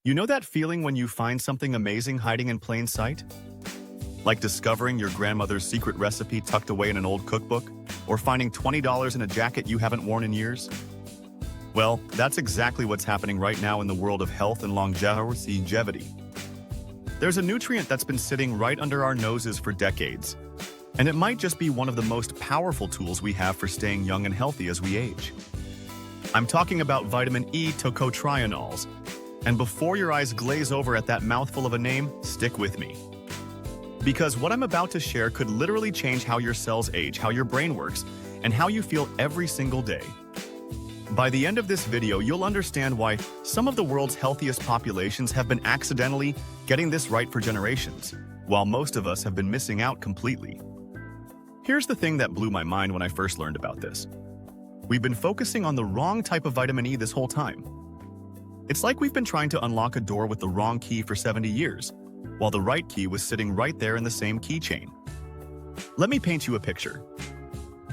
You know that feeling when you find something amazing hiding in plain sight? Like discovering your grandmother's secret recipe tucked away in an old cookbook, or finding $20 in a jacket you haven't worn in years? Well, that's exactly what's happening right now in the world of health and longevity. There's a nutrient that's been sitting right under our noses for decades, and it might just be one of the most powerful tools we have for staying young and healthy as we age. I'm talking about vitamin E tocotrienols. And before your eyes glaze over at that mouthful of a name, stick with me. Because what I'm about to share could literally change how your cells age, how your brain works, and how you feel every single day. By the end of this video, you'll understand why some of the world's healthiest populations have been accidentally getting this right for generations, while most of us have been missing out completely. Here's the thing that blew my mind when I first learned about this. We've been focusing on the wrong type of vitamin E this whole time. It's like we've been trying to unlock a door with the wrong key for 70 years, while the right key was sitting right there in the same keychain. Let me paint you a picture.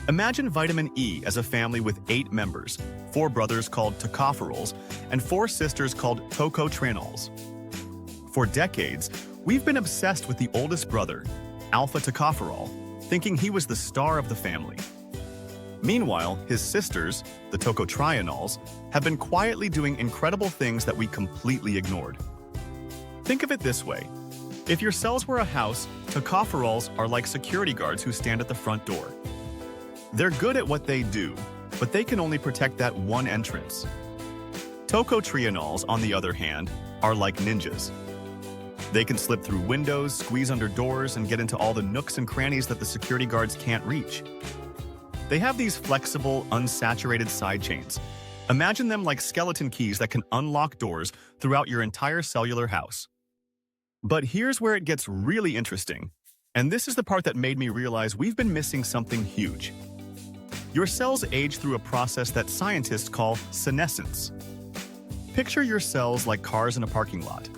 Imagine vitamin E as a family with 8 members, 4 brothers called Tocopherols, and 4 sisters called Tocotrienols. For decades, we've been obsessed with the oldest brother, Alpha Tocopherol, thinking he was the star of the family. Meanwhile, his sisters, the Tocotrienols, have been quietly doing incredible things that we completely ignored. Think of it this way. If your cells were a house, tocopherols are like security guards who stand at the front door. They're good at what they do, but they can only protect that one entrance. Tocotrienols, on the other hand, are like ninjas. They can slip through windows, squeeze under doors, and get into all the nooks and crannies that the security guards can't reach. They have these flexible, unsaturated side chains. Imagine them like skeleton keys that can unlock doors throughout your entire cellular house. But here's where it gets really interesting, and this is the part that made me realize we've been missing something huge. Your cells age through a process that scientists call senescence. Picture your cells like cars in a parking lot.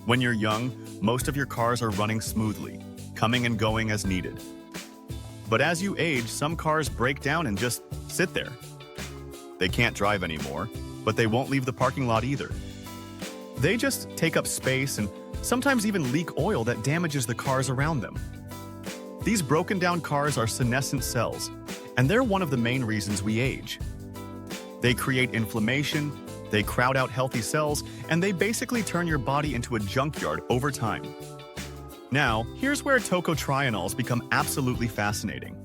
When you're young, most of your cars are running smoothly, coming and going as needed. But as you age, some cars break down and just sit there. They can't drive anymore, but they won't leave the parking lot either. They just take up space and sometimes even leak oil that damages the cars around them. These broken down cars are senescent cells, and they're one of the main reasons we age. They create inflammation, they crowd out healthy cells, and they basically turn your body into a junkyard over time. Now, here's where tocotrienols become absolutely fascinating.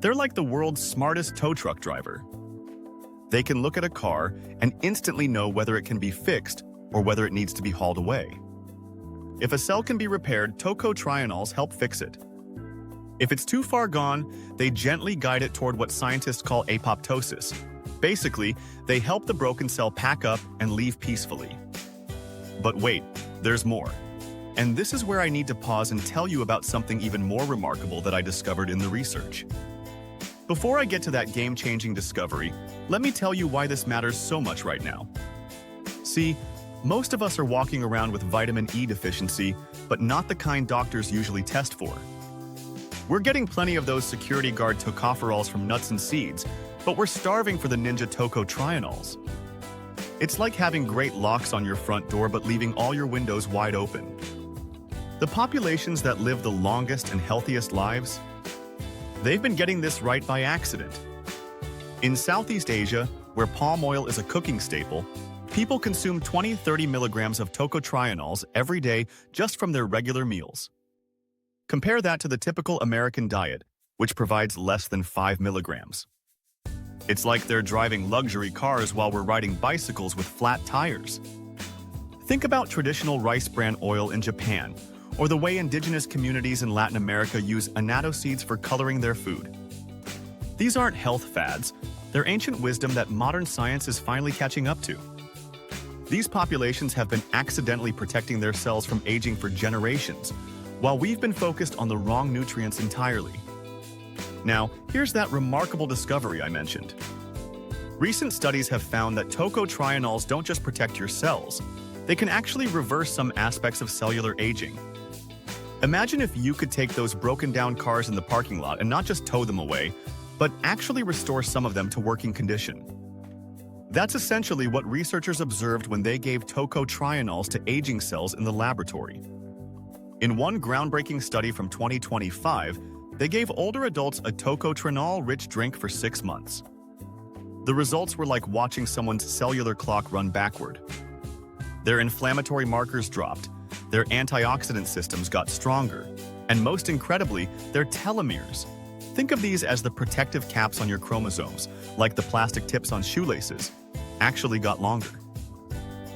They're like the world's smartest tow truck driver. They can look at a car and instantly know whether it can be fixed or whether it needs to be hauled away. If a cell can be repaired, tocotrienols help fix it. If it's too far gone, they gently guide it toward what scientists call apoptosis. Basically, they help the broken cell pack up and leave peacefully. But wait, there's more. And this is where I need to pause and tell you about something even more remarkable that I discovered in the research. Before I get to that game-changing discovery, let me tell you why this matters so much right now. See, most of us are walking around with vitamin E deficiency, but not the kind doctors usually test for. We're getting plenty of those security guard tocopherols from nuts and seeds, but we're starving for the ninja tocotrienols. It's like having great locks on your front door but leaving all your windows wide open. The populations that live the longest and healthiest lives, they've been getting this right by accident. In Southeast Asia, where palm oil is a cooking staple, people consume 20-30 milligrams of tocotrienols every day just from their regular meals. Compare that to the typical American diet, which provides less than 5 milligrams. It's like they're driving luxury cars while we're riding bicycles with flat tires. Think about traditional rice bran oil in Japan, or the way indigenous communities in Latin America use annatto seeds for coloring their food. These aren't health fads, they're ancient wisdom that modern science is finally catching up to. These populations have been accidentally protecting their cells from aging for generations, while we've been focused on the wrong nutrients entirely. Now, here's that remarkable discovery I mentioned. Recent studies have found that tocotrienols don't just protect your cells, they can actually reverse some aspects of cellular aging. Imagine if you could take those broken down cars in the parking lot and not just tow them away, but actually restore some of them to working condition. That's essentially what researchers observed when they gave tocotrienols to aging cells in the laboratory. In one groundbreaking study from 2025, they gave older adults a tocotrienol-rich drink for 6 months. The results were like watching someone's cellular clock run backward. Their inflammatory markers dropped, their antioxidant systems got stronger, and most incredibly, their telomeres. Think of these as the protective caps on your chromosomes, like the plastic tips on shoelaces, actually got longer.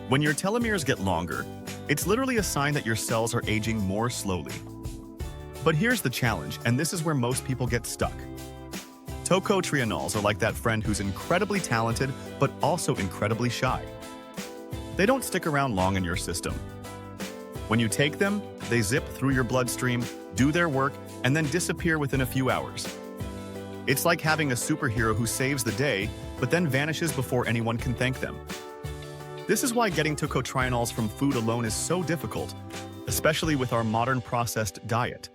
When your telomeres get longer, it's literally a sign that your cells are aging more slowly. But here's the challenge, and this is where most people get stuck. Tocotrienols are like that friend who's incredibly talented, but also incredibly shy. They don't stick around long in your system. When you take them, they zip through your bloodstream, do their work, and then disappear within a few hours. It's like having a superhero who saves the day, but then vanishes before anyone can thank them. This is why getting tocotrienols from food alone is so difficult, especially with our modern processed diet.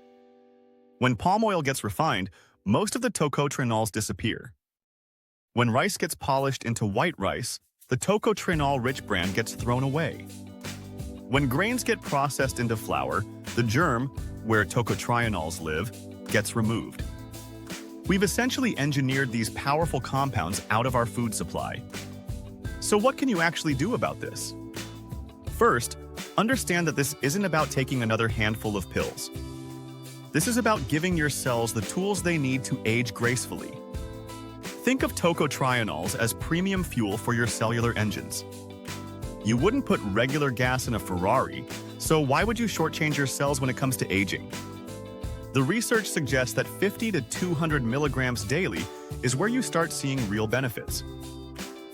When palm oil gets refined, most of the tocotrienols disappear. When rice gets polished into white rice, the tocotrienol-rich bran gets thrown away. When grains get processed into flour, the germ, where tocotrienols live, gets removed. We've essentially engineered these powerful compounds out of our food supply. So what can you actually do about this? First, understand that this isn't about taking another handful of pills. This is about giving your cells the tools they need to age gracefully. Think of tocotrienols as premium fuel for your cellular engines. You wouldn't put regular gas in a Ferrari, so why would you shortchange your cells when it comes to aging? The research suggests that 50 to 200 milligrams daily is where you start seeing real benefits.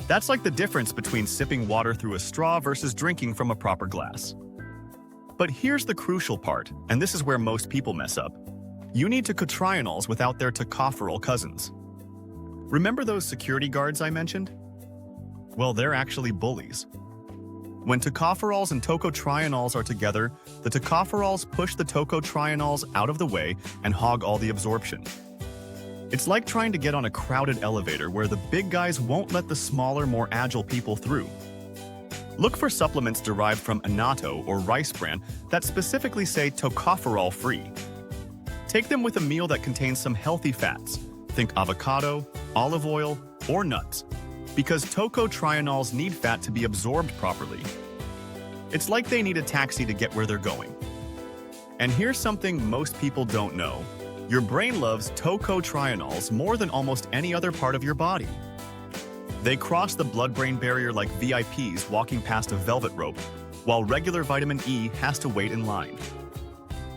That's like the difference between sipping water through a straw versus drinking from a proper glass. But here's the crucial part, and this is where most people mess up. You need tocotrienols without their tocopherol cousins. Remember those security guards I mentioned? Well, they're actually bullies. When tocopherols and tocotrienols are together, the tocopherols push the tocotrienols out of the way and hog all the absorption. It's like trying to get on a crowded elevator where the big guys won't let the smaller, more agile people through. Look for supplements derived from Annatto or rice bran that specifically say tocopherol-free. Take them with a meal that contains some healthy fats. Think avocado, olive oil, or nuts, because tocotrienols need fat to be absorbed properly. It's like they need a taxi to get where they're going. And here's something most people don't know. Your brain loves tocotrienols more than almost any other part of your body. They cross the blood-brain barrier like VIPs walking past a velvet rope, while regular vitamin E has to wait in line.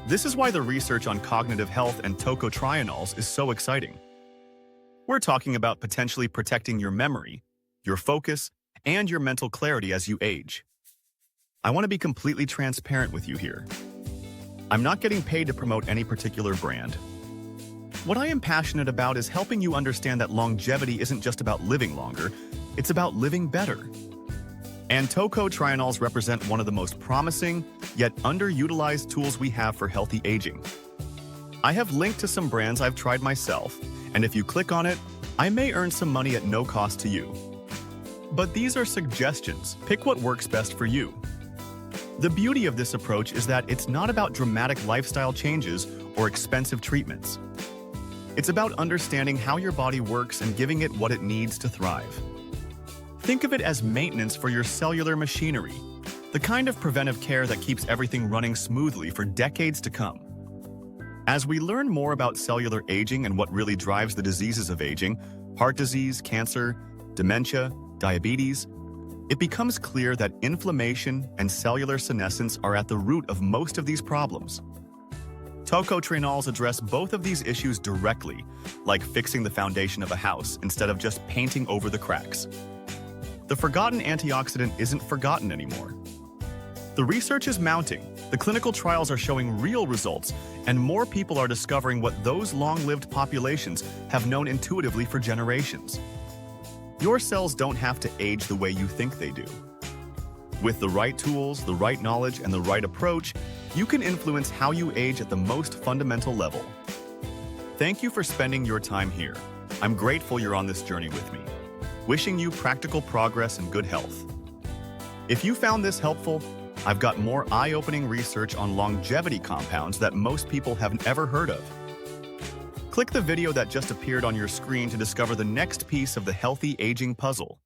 This is why the research on cognitive health and tocotrienols is so exciting. We're talking about potentially protecting your memory, your focus, and your mental clarity as you age. I want to be completely transparent with you here. I'm not getting paid to promote any particular brand. What I am passionate about is helping you understand that longevity isn't just about living longer, it's about living better. And tocotrienols represent one of the most promising, yet underutilized tools we have for healthy aging. I have linked to some brands I've tried myself, and if you click on it, I may earn some money at no cost to you. But these are suggestions. Pick what works best for you. The beauty of this approach is that it's not about dramatic lifestyle changes or expensive treatments. It's about understanding how your body works and giving it what it needs to thrive. Think of it as maintenance for your cellular machinery, the kind of preventive care that keeps everything running smoothly for decades to come. As we learn more about cellular aging and what really drives the diseases of aging, heart disease, cancer, dementia, diabetes, it becomes clear that inflammation and cellular senescence are at the root of most of these problems. Tocotrienols address both of these issues directly, like fixing the foundation of a house instead of just painting over the cracks. The forgotten antioxidant isn't forgotten anymore. The research is mounting, the clinical trials are showing real results, and more people are discovering what those long-lived populations have known intuitively for generations. Your cells don't have to age the way you think they do. With the right tools, the right knowledge, and the right approach, you can influence how you age at the most fundamental level. Thank you for spending your time here. I'm grateful you're on this journey with me. Wishing you practical progress and good health. If you found this helpful, I've got more eye-opening research on longevity compounds that most people have never heard of. Click the video that just appeared on your screen to discover the next piece of the healthy aging puzzle.